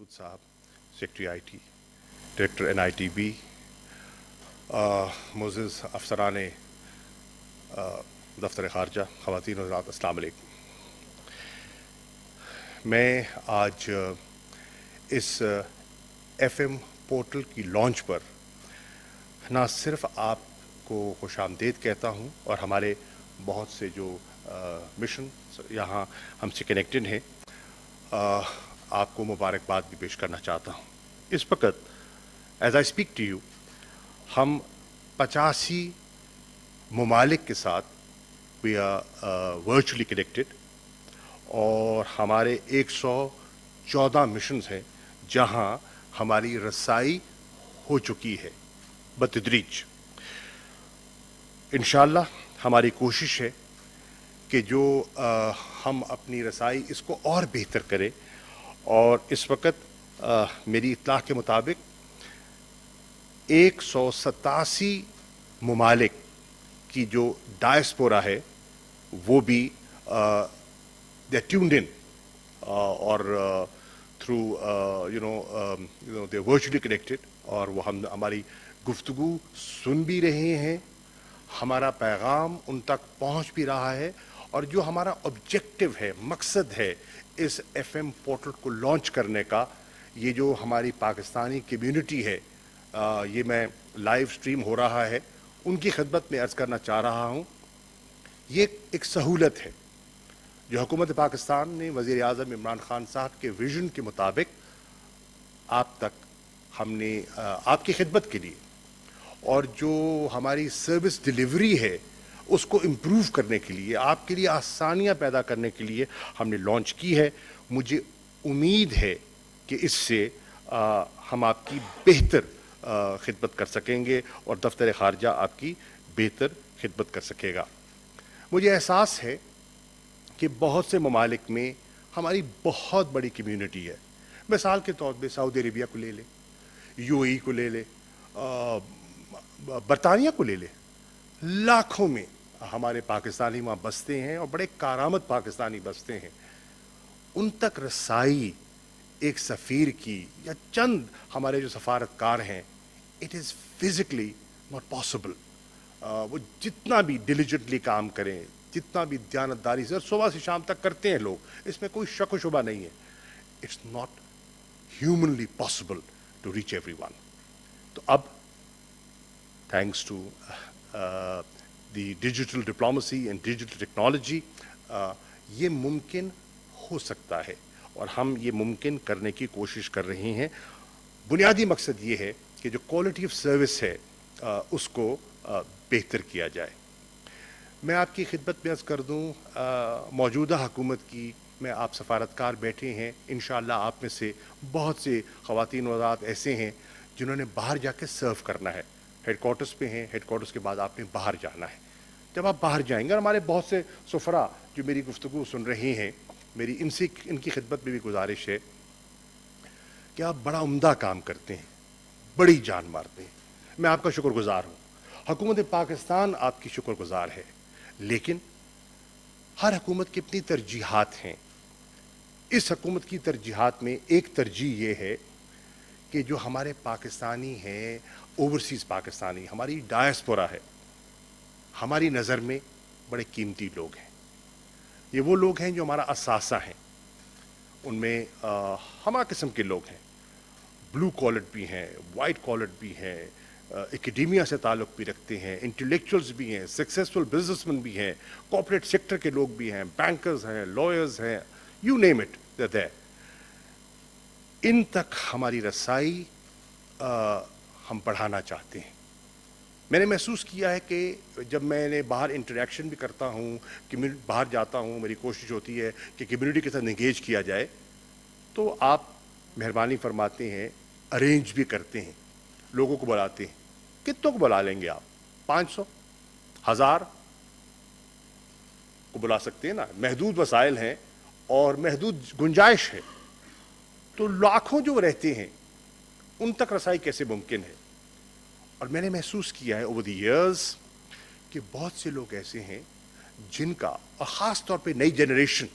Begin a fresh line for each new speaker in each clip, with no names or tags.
साहब, secretary IT, director NITB, मोअज़्ज़ज़ अफसरान दफ्तर ख़ारजा, ख़वातीन और हज़रात, अस्सलाम वालेकुम। मैं आज इस FM पोर्टल की लॉन्च पर ना सिर्फ आपको खुशामदीद कहता हूँ और हमारे बहुत से जो मिशन यहाँ हमसे कनेक्टेड हैं, आपको मुबारकबाद भी पेश करना चाहता हूँ। इस वक्त as I speak to you हम 85 ममालिक के साथ वी आर वर्चुअली कनेक्टेड और हमारे 114 मिशंस हैं जहां हमारी रसाई हो चुकी है बतदरीज। इंशाअल्लाह हमारी कोशिश है कि जो हम अपनी रसाई इसको और बेहतर करें और इस वक्त मेरी इत्तला के मुताबिक 187 ममालिक की जो डायस्पोरा है वो भी दे आर ट्यून्ड इन और थ्रू दे वर्चुअली कनेक्टेड और वो हमारी गुफ्तगू सुन भी रहे हैं, हमारा पैगाम उन तक पहुंच भी रहा है और जो हमारा ऑब्जेक्टिव है, मकसद है इस FM पोर्टल को लॉन्च करने का, ये जो हमारी पाकिस्तानी कम्युनिटी है, ये मैं लाइव स्ट्रीम हो रहा है, उनकी खिदमत में अर्ज़ करना चाह रहा हूँ। ये एक सहूलत है जो हुकूमत पाकिस्तान ने वज़ीर आज़म इमरान खान साहब के विजन के मुताबिक आप तक हमने आपकी खिदमत के लिए और जो हमारी सर्विस डिलीवरी है उसको इम्प्रूव करने के लिए, आपके लिए आसानियाँ पैदा करने के लिए हमने लॉन्च की है। मुझे उम्मीद है कि इससे हम आपकी बेहतर खिदमत कर सकेंगे और दफ्तर ख़ारजा आपकी बेहतर खिदमत कर सकेगा। मुझे एहसास है कि बहुत से ममालिक में हमारी बहुत बड़ी कम्युनिटी है। मिसाल के तौर पे सऊदी अरेबिया को ले ले, UAE को ले ले, बरतानिया को ले ले, लाखों में हमारे पाकिस्तानी वहाँ बसते हैं और बड़े कारामद पाकिस्तानी बसते हैं। उन तक रसाई एक सफ़ीर की या चंद हमारे जो सफारतकार हैं, it is physically not possible. वो जितना भी डिलीजेंटली काम करें, जितना भी दयानतदारी से सुबह से शाम तक करते हैं लोग, इसमें कोई शक व शुबा नहीं है, it's not humanly possible to reach everyone. तो अब thanks to the digital diplomacy and digital technology ये मुमकिन हो सकता है और हम ये मुमकिन करने की कोशिश कर रहे हैं। बुनियादी मकसद ये है कि जो क्वालिटी ऑफ सर्विस है उसको बेहतर किया जाए। मैं आपकी खिदमत में अर्ज़ कर दूँ, मौजूदा हुकूमत की में आप सफारतकार बैठे हैं, इंशाअल्लाह आप में से बहुत से ख़वातीन और हज़रात ऐसे हैं जिन्होंने बाहर जाके सर्व करना है। हेडक्वार्टर्स पे हैं, हेडक्वार्टर्स के बाद आपने बाहर जाना है। जब आप बाहर जाएंगे, और हमारे बहुत से सफ़रा जो मेरी गुफ्तगू सुन रहे हैं, मेरी इनकी खिदमत में भी गुजारिश है कि आप बड़ा उम्दा काम करते हैं, बड़ी जान मारते हैं। मैं आपका शुक्रगुजार हूँ, हुकूमत पाकिस्तान आपकी शुक्रगुजार है, लेकिन हर हुकूमत की अपनी तरजीहात हैं। इस हुकूमत की तरजीहात में एक तरजीह ये है कि जो हमारे पाकिस्तानी हैं, ओवरसीज़ पाकिस्तानी, हमारी डायस्पोरा है, हमारी नज़र में बड़े कीमती लोग हैं। ये वो लोग हैं जो हमारा असासा हैं। उनमें हमा किस्म के लोग हैं, ब्लू कॉलर भी हैं, वाइट कॉलर भी हैं, एकेडेमिया से ताल्लुक़ भी रखते हैं, इंटेलेक्चुअल्स भी हैं, सक्सेसफुल बिजनेसमैन भी हैं, कॉर्पोरेट सेक्टर के लोग भी हैं, बैंकर्स हैं, लॉयर्स हैं, यू नेम इट देयर। इन तक हमारी रसाई हम बढ़ाना चाहते हैं। मैंने महसूस किया है कि जब मैंने बाहर इंटरेक्शन भी करता हूँ, कि मैं बाहर जाता हूँ, मेरी कोशिश होती है कि कम्युनिटी के साथ इंगेज किया जाए, तो आप मेहरबानी फरमाते हैं, अरेंज भी करते हैं, लोगों को बुलाते हैं। कितनों को बुला लेंगे आप? 500, 1000 को बुला सकते हैं ना। महदूद वसाइल हैं और महदूद गुंजाइश है, तो लाखों जो रहते हैं उन तक रसाई कैसे मुमकिन है? और मैंने महसूस किया है ओवर द ईयर्स कि बहुत से लोग ऐसे हैं जिनका, और ख़ास तौर पे नई जनरेशन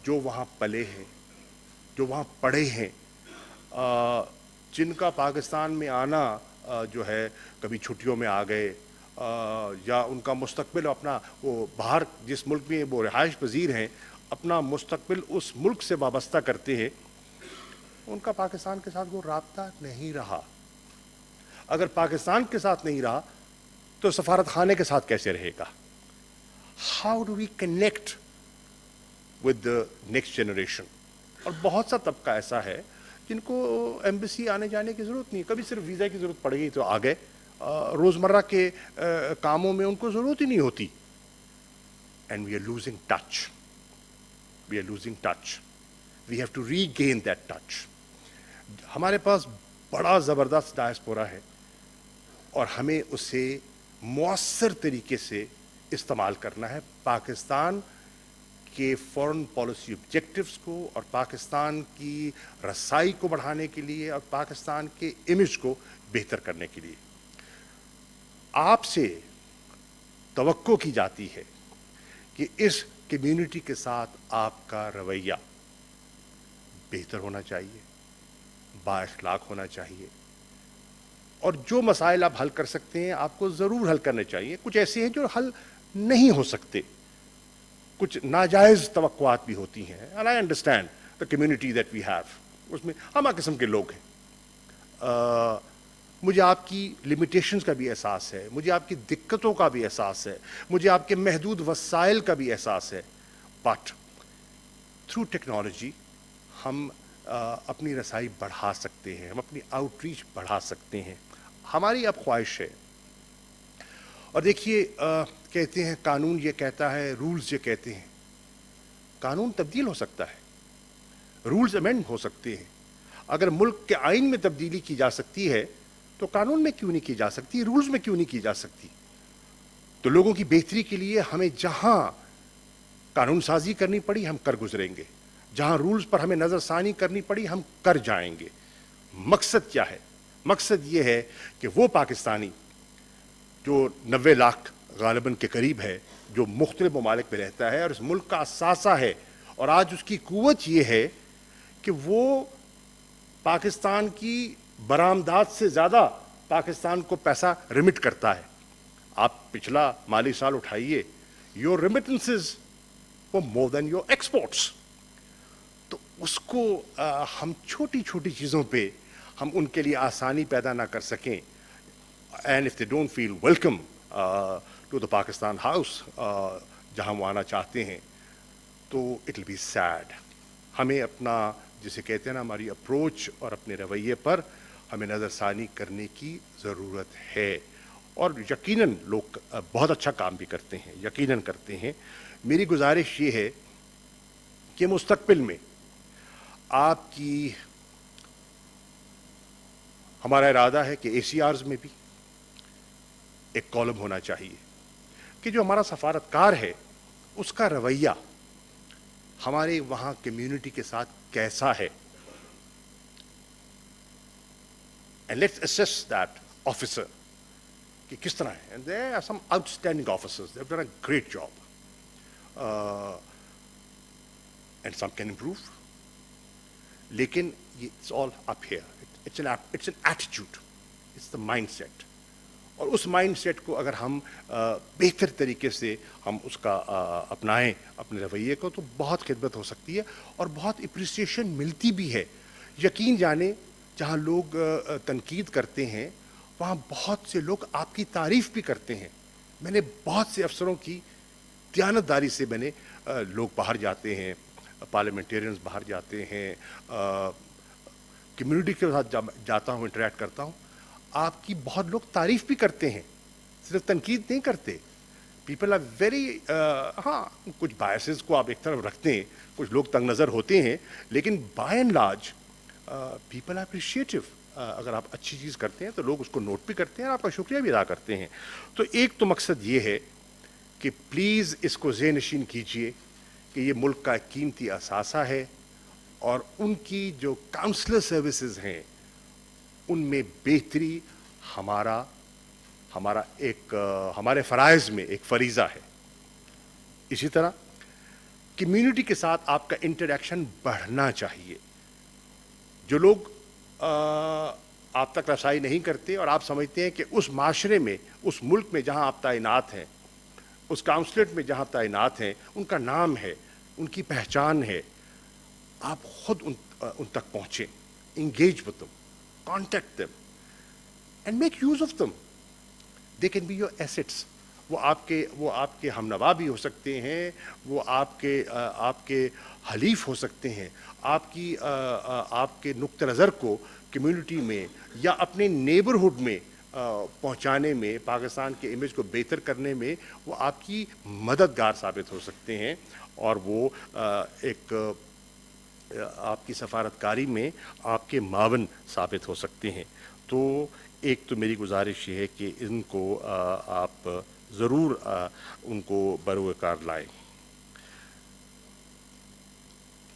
जो वहाँ पले हैं, جو وہاں پڑھے ہیں, جن کا پاکستان میں آنا جو ہے کبھی چھٹیوں میں آ گئے, یا ان کا مستقبل اپنا وہ باہر جس ملک میں وہ رہائش پذیر ہیں اپنا مستقبل اس ملک سے وابستہ کرتے ہیں, ان کا پاکستان کے ساتھ وہ رابطہ نہیں رہا. اگر پاکستان کے ساتھ نہیں رہا تو سفارت خانے کے ساتھ کیسے رہے گا؟ How do we connect with the next generation? اور بہت سا طبقہ ایسا ہے جن کو ایمبیسی آنے جانے کی ضرورت نہیں, کبھی صرف ویزا کی ضرورت پڑ گئی تو آ گئے, روزمرہ کے کاموں میں ان کو ضرورت ہی نہیں ہوتی. And we are losing touch, we are losing touch, we have to regain that touch. ہمارے پاس بڑا زبردست ڈائسپورا ہے اور ہمیں اسے مؤثر طریقے سے استعمال کرنا ہے پاکستان کے فورن پالیسی آبجیکٹیوز کو اور پاکستان کی رسائی کو بڑھانے کے لیے اور پاکستان کے امیج کو بہتر کرنے کے لیے. آپ سے توقع کی جاتی ہے کہ اس کمیونٹی کے ساتھ آپ کا رویہ بہتر ہونا چاہیے, با اخلاق ہونا چاہیے, اور جو مسائل آپ حل کر سکتے ہیں آپ کو ضرور حل کرنے چاہیے. کچھ ایسے ہیں جو حل نہیں ہو سکتے, کچھ ناجائز توقعات بھی ہوتی ہیں, and I understand the community that we have, اس میں ہمہ قسم کے لوگ ہیں. مجھے آپ کی لمیٹیشنز کا بھی احساس ہے, مجھے آپ کی دقتوں کا بھی احساس ہے, مجھے آپ کے محدود وسائل کا بھی احساس ہے, بٹ تھرو ٹیکنالوجی ہم اپنی رسائی بڑھا سکتے ہیں, ہم اپنی آؤٹ ریچ بڑھا سکتے ہیں. ہماری اب خواہش ہے, اور دیکھیے کہتے ہیں قانون یہ کہتا ہے, رولز یہ کہتے ہیں, قانون تبدیل ہو سکتا ہے, رولز امینڈ ہو سکتے ہیں. اگر ملک کے آئین میں تبدیلی کی جا سکتی ہے تو قانون میں کیوں نہیں کی جا سکتی, رولز میں کیوں نہیں کی جا سکتی؟ تو لوگوں کی بہتری کے لیے ہمیں جہاں قانون سازی کرنی پڑی ہم کر گزریں گے, جہاں رولز پر ہمیں نظر ثانی کرنی پڑی ہم کر جائیں گے. مقصد کیا ہے؟ مقصد یہ ہے کہ وہ پاکستانی جو 90 لاکھ غالباً کے قریب ہے, جو مختلف ممالک میں رہتا ہے اور اس ملک کا اثاثہ ہے, اور آج اس کی قوت یہ ہے کہ وہ پاکستان کی برآمدات سے زیادہ پاکستان کو پیسہ ریمٹ کرتا ہے. آپ پچھلا مالی سال اٹھائیے, یور ریمیٹنسز وہ مور دین یور ایکسپورٹس. تو اس کو ہم چھوٹی چھوٹی چیزوں پہ ہم ان کے لیے آسانی پیدا نہ کر سکیں, and if they don't feel welcome to the Pakistan house, جہاں وہ آنا چاہتے ہیں, تو اٹ ول بی سیڈ. ہمیں اپنا جسے کہتے ہیں نا ہماری اپروچ اور اپنے رویے پر ہمیں نظر ثانی کرنے کی ضرورت ہے. اور یقیناً لوگ بہت اچھا کام بھی کرتے ہیں, یقیناً کرتے ہیں. میری گزارش یہ ہے کہ مستقبل میں آپ کی, ہمارا ارادہ ہے کہ ACRs میں بھی ایک کالم ہونا چاہیے کہ جو ہمارا سفارتکار ہے اس کا رویہ ہمارے وہاں کمیونٹی کے ساتھ کیسا ہے, and let's assess that officer کہ کس طرح ہے. and there are some outstanding officers, they have done a great job, and some can improve, لیکن it's all up here, it's an attitude, it's the mindset. اور اس mind set کو اگر ہم بہتر طریقے سے ہم اس کا اپنائیں اپنے رویے کو, تو بہت خدمت ہو سکتی ہے اور بہت اپریسیشن ملتی بھی ہے. یقین جانیں جہاں لوگ تنقید کرتے ہیں وہاں بہت سے لوگ آپ کی تعریف بھی کرتے ہیں. میں نے بہت سے افسروں کی دیانتداری سے, میں نے لوگ باہر جاتے ہیں, پارلیمنٹیرینز باہر جاتے ہیں, کمیونٹی کے ساتھ جاتا ہوں, انٹریکٹ کرتا ہوں, آپ کی بہت لوگ تعریف بھی کرتے ہیں, صرف تنقید نہیں کرتے. پیپل آر ویری, ہاں کچھ بائسز کو آپ ایک طرف رکھتے ہیں, کچھ لوگ تنگ نظر ہوتے ہیں, لیکن by and large people appreciative. اگر آپ اچھی چیز کرتے ہیں تو لوگ اس کو نوٹ بھی کرتے ہیں اور آپ کا شکریہ بھی ادا کرتے ہیں. تو ایک تو مقصد یہ ہے کہ پلیز اس کو ذہن نشین کیجئے کہ یہ ملک کا ایک قیمتی اثاثہ ہے, اور ان کی جو کاؤنسلر سروسز ہیں ان میں بہتری ہمارا ایک ہمارے فرائض میں ایک فریضہ ہے. اسی طرح کمیونٹی کے ساتھ آپ کا انٹریکشن بڑھنا چاہیے. जो लोग आप तक रसाई नहीं करते और आप समझते हैं कि उस माशरे में, उस मुल्क में जहां आप तैनात हैं, उस काउंसलेट में जहां तैनात हैं, उनका नाम है, उनकी पहचान है, आप खुद उन तक पहुंचें, engage with them, contact them and make use of them. They can be your assets. वो आपके हमनवा भी हो सकते हैं, वो आपके हलीफ हो सकते हैं, आपके नुक्ते नज़र को कम्युनिटी में या अपने नेबरहुड में पहुंचाने में, पाकिस्तान के इमेज को बेहतर करने में वो आपकी मददगार साबित हो सकते हैं और वो एक आपकी सफारतकारी में आपके मावन साबित हो सकते हैं। तो एक तो मेरी गुजारिश ये है कि इनको आप ज़रूर उनको बरोकार लाएं।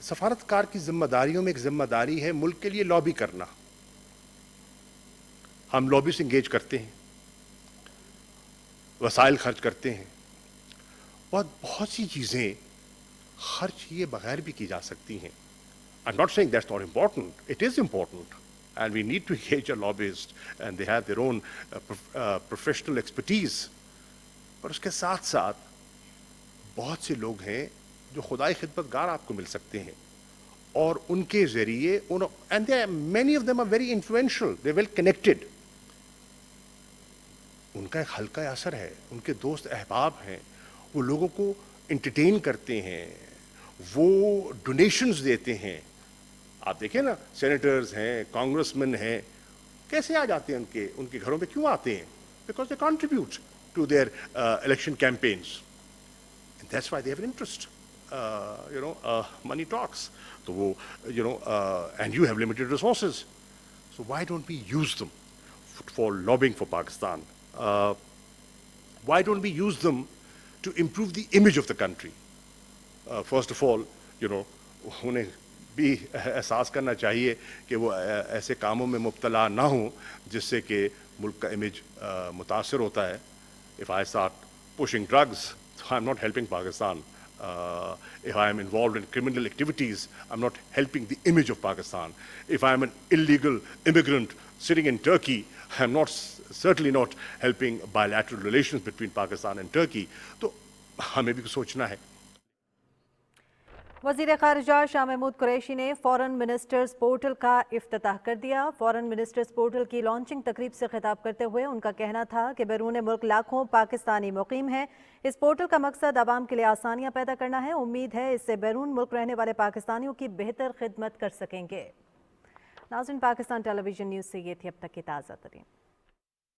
सफारतकार की जिम्मेदारियों में एक जिम्मेदारी है मुल्क के लिए लॉबी करना। हम लॉबी से इंगेज करते हैं, वसाइल खर्च करते हैं, बहुत सी चीज़ें खर्च किए बगैर भी की जा सकती हैं। I'm not saying that's not important. It is important, and we need to engage a lobbyist, and they have their own professional expertise. पर उसके साथ साथ बहुत से लोग हैं जो खुदाई खिदमतगार आपको मिल सकते हैं और उनके ज़रिए and many of them are very influential. They're well connected. उनका एक हल्का असर है, उनके दोस्त अहबाब हैं, वो लोगों को entertain करते हैं, वो डोनेशंस देते हैं। आप देखिए ना, सेनेटर्स हैं, कांग्रेसमैन हैं, कैसे आ जाते हैं उनके घरों में क्यों आते हैं? Because they contribute to their election campaigns. And that's why they have an interest. Money talks. So वो, and you have limited resources. So why don't we use them for lobbying for Pakistan? Why don't we use them to improve the image of the country? First of all, उन्हें भी एहसास करना चाहिए कि वो ऐसे कामों में मुब्तला ना हो जिससे कि मुल्क का इमेज मुतासर होता है। If I start pushing drugs, I'm not helping Pakistan. If I am involved in criminal activities, I'm not helping the image of Pakistan. If I'm an illegal immigrant sitting in Turkey, I'm certainly not helping bilateral relations between Pakistan and Turkey. तो हमें भी सोचना है।
वज़ीर ख़ारिजा शाह महमूद कुरैशी ने foreign ministers portal का इफ्तिताह कर दिया। फॉरेन मिनिस्टर्स पोर्टल की लॉन्चिंग तकरीब से खिताब करते हुए उनका कहना था कि बैरून मुल्क लाखों पाकिस्तानी मुकीम हैं। इस पोर्टल का मकसद आवाम के लिए आसानियाँ पैदा करना है। उम्मीद है इससे बैरून मुल्क रहने वाले पाकिस्तानियों की बेहतर खिदमत कर सकेंगे। नाज़रीन, पाकिस्तान टेलीविजन न्यूज़ से ये थी अब तक की ताज़ा तरीन।